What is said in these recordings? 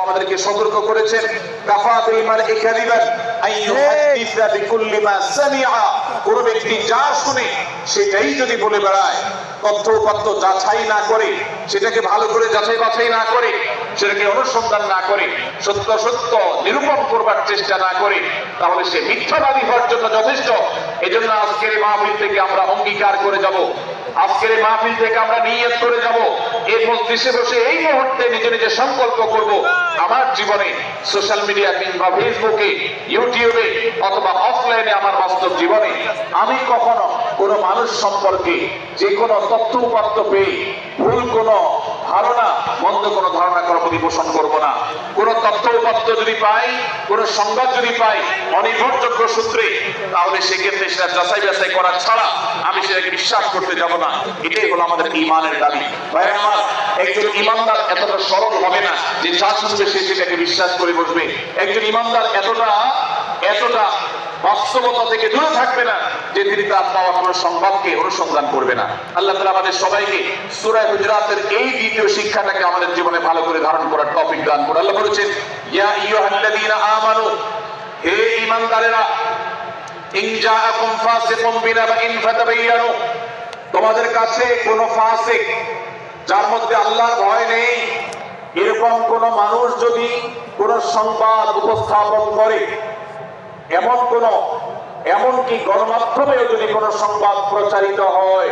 আমাদেরকে সতর্ক করেছেন, কাফা বিল মারই কাযিবান আইয়ুহাদ্দিসা বিকুল্লি মা সামিআ, কোন ব্যক্তি যা শুনে সেটাই যদি বলে বেড়ায়, তথ্য উপাত্ত যাচাই না করে, সেটাকে ভালো করে যাচাই বাছাই না করে, সেটাকে অনুসন্ধান না করে, সত্য সত্য নিরূপণ করবার চেষ্টা না করে, তাহলে সে মিথ্যাবাদী হওয়ার জন্য যথেষ্ট। এজন্য আজকের এই মাহফিল থেকে আমরা অঙ্গীকার করে যাব, আজকের এই মাহফিল থেকে আমরা নিয়ত করে যাব, এই মজলিসে বসে এই মুহূর্তে নিজে নিজে সংকল্প করব, আমার জীবনে সোশ্যাল মিডিয়া কিংবা ফেসবুকে, ইউটিউবে অথবা অফলাইনে আমার বাস্তব জীবনে আমি কখনো কোনো মানুষ সম্পর্কে যে কোনো তথ্য উপাত্ত পেয়ে ভুল কোনো ধারণা, মন্দ কোনো ধারণা করার প্রতি পোষণ করবো না। কোন তথ্য উপাত্ত যদি পাই, কোন সংবাদ যদি পাই অনির্ভরযোগ্য সূত্রে, তাহলে সেক্ষেত্রে সেটা যাচাই বাছাই করা ছাড়া আমি সেটাকে বিশ্বাস করতে যাব না। এটাই হলো আমাদের ঈমানের দাবি। ভাই আমার, একজন ঈমানদার এতটা সরল হবে না যে যা শুনবে সে সেটাকে বিশ্বাস করে বসবে। একজন ঈমানদার এতটা বাস্তবতা থেকে দূরে থাকবে না যে তিনি তার পাওয়া কোনো সংবাদকে অনুসন্ধান করবে না। আল্লাহ তাআলা আমাদের সবাইকে সূরা হুজুরাতের এই দ্বিতীয় শিক্ষাটাকে আমাদের জীবনে ভালো করে ধারণ করার তৌফিক দান করুন। আল্লাহ বলেছেন, ইয়া আইয়ুহাল্লাযীনা আমানু, হে ঈমানদারেরা, ইন জাআকুম ফাসিকুম বিনাবাইন ফাতাবায়ানু, তোমাদের কাছে কোন ফাসিক, যার মধ্যে আল্লাহর ভয় নেই, এরকম কোন মানুষ যদি কোন সংবাদ উপস্থাপন করে, এমনকি গণমাধ্যমেও যদি কোন সংবাদ প্রচারিত হয়,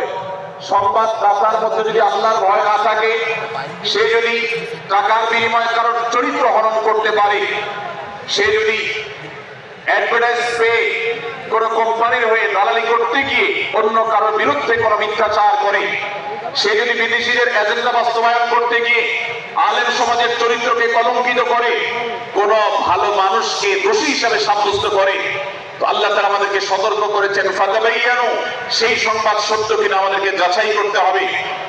সংবাদদাতার মধ্যে যদি আল্লাহর ভয় না থাকে, সে যদি টাকার বিনিময়ে কারোর চরিত্র হরণ করতে পারে, সে যদি অ্যাডভার্টাইজ পেয়ে কোন কোম্পানির হয়ে দালালি করতে গিয়ে অন্য কারোর বিরুদ্ধে কোন মিথ্যাচার করে, সে যদি বিদেশিদের এজেন্ডা বাস্তবায়ন করতে গিয়ে আলেম সমাজের চরিত্রকে কলঙ্কিত করে, কোন ভালো মানুষকে দোষী হিসাবে সাব্যস্ত করে, তো আল্লাহ তাআলা আমাদেরকে সতর্ক করেছেন, ফাতাবায়ানু, সেই সংবাদ সত্য কিনা আমাদেরকে যাচাই করতে হবে।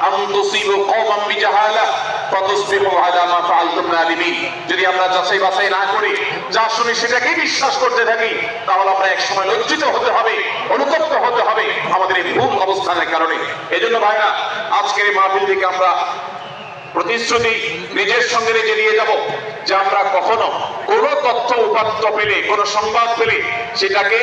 আন তুসিবু কওমান বিজাহালা ফাতুসবিহু আলা মা ফাআলতুম নাদিমিন, যদি আমরা যাচাই বাছাই না করি যা শুনি সেটাকেই বিশ্বাস করতে থাকি, তাহলে আমরা এক সময় লজ্জিত হতে হবে, অনুতপ্ত হতে হবে আমাদের এই ভুল অবস্থানের কারণে। এজন্য ভাইরা, আজকের এই মাহফিল থেকে আমরা প্রতিশ্রুতি নিজের সঙ্গে নিজে নিয়ে যাব যে আমরা কখনো কোন তথ্য উপাত্ত পেলে, কোন সংবাদ পেলে, সেটাকে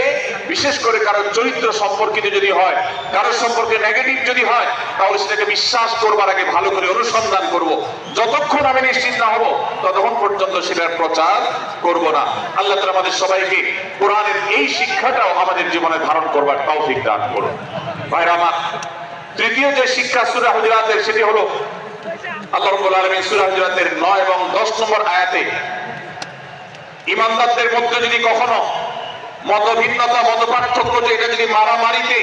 বিশেষ করে কারোর চরিত্র সম্পর্কিত যদি হয়, কারোর সম্পর্কে নেগেটিভ যদি হয়, তাহলে সেটাকে বিশ্বাস করবার আগে ভালো করে অনুসন্ধান করব। যতক্ষণ আমি নিশ্চিত না হব ততক্ষণ পর্যন্ত সেটার প্রচার করব না। আল্লাহ তাআলা আমাদের সবাইকে কোরআনের এই শিক্ষাটাও আমাদের জীবনে ধারণ করবার তৌফিক দান করুন। ভাইরা আমার, তৃতীয় যে শিক্ষা সূরা হুজুরাতের, সেটি হলো আল্লাহ রাব্বুল আলামিন সূরা হুজুরাতের 9 এবং 10 নম্বর আয়াতে ঈমানদারদের মধ্যে যদি কখনো মতভিন্নতা, মতপার্থক্য, এটা যদি মারামারিতে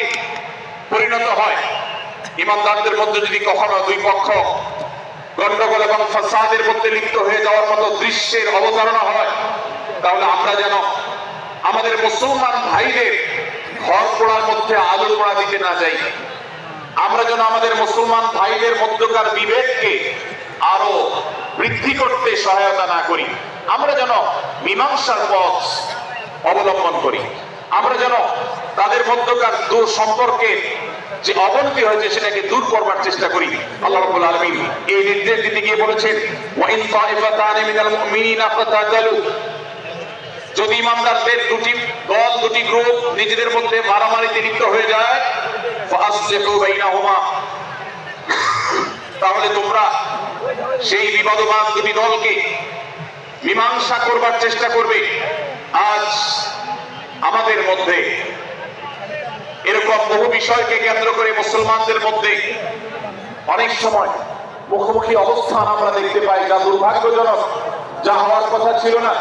পরিণত হয়, ঈমানদারদের মধ্যে যদি কখনো দুই পক্ষ গন্ডগোল এবং ফাসাদের মধ্যে লিপ্ত হয়ে যাওয়ার মতো দৃশ্যের অবতারণা হয়, তাহলে আমরা যেন আমাদের মুসলমান ভাইদের ঘর পোড়ার মধ্যে আলো পোড়া দিতে না যাই। আমরা যেন আমাদের মুসলমান ভাইদের মধ্যকার বিভেদকে আরো বৃদ্ধি করতে সহায়তা না করি। আমরা যেন মীমাংসার পথ অবলম্বন করি। আমরা যেন তাদের মধ্যকার সম্পর্কে যে অবনতি হয়েছে সেটাকে দূর করবার চেষ্টা করি। আল্লাহ রাব্বুল আলামিন এই নির্দেশ দিতে গিয়ে বলেছেন, ওয়া ইন তাইফাতানি মিনাল মুমিনিনা ফাতাতালু, যদি ইমানদারদের দুটি দল, দুটি গ্রুপ নিজেদের মধ্যে মারামারিতে লিপ্ত হয়ে যায়, ফাসলিহু বাইনাহুমা, তাহলে তোমরা সেই বিবাদমান দুটি দলকে মীমাংসা করবার চেষ্টা করবে। আজ আমাদের মধ্যে এরকম বহু বিষয়কে কেন্দ্র করে মুসলমানদের মধ্যে অনেক সময় মুখোমুখি অবস্থান আমরা দেখতে পাই, যা দুর্ভাগ্যজনক, যা হওয়ার কথা ছিল না।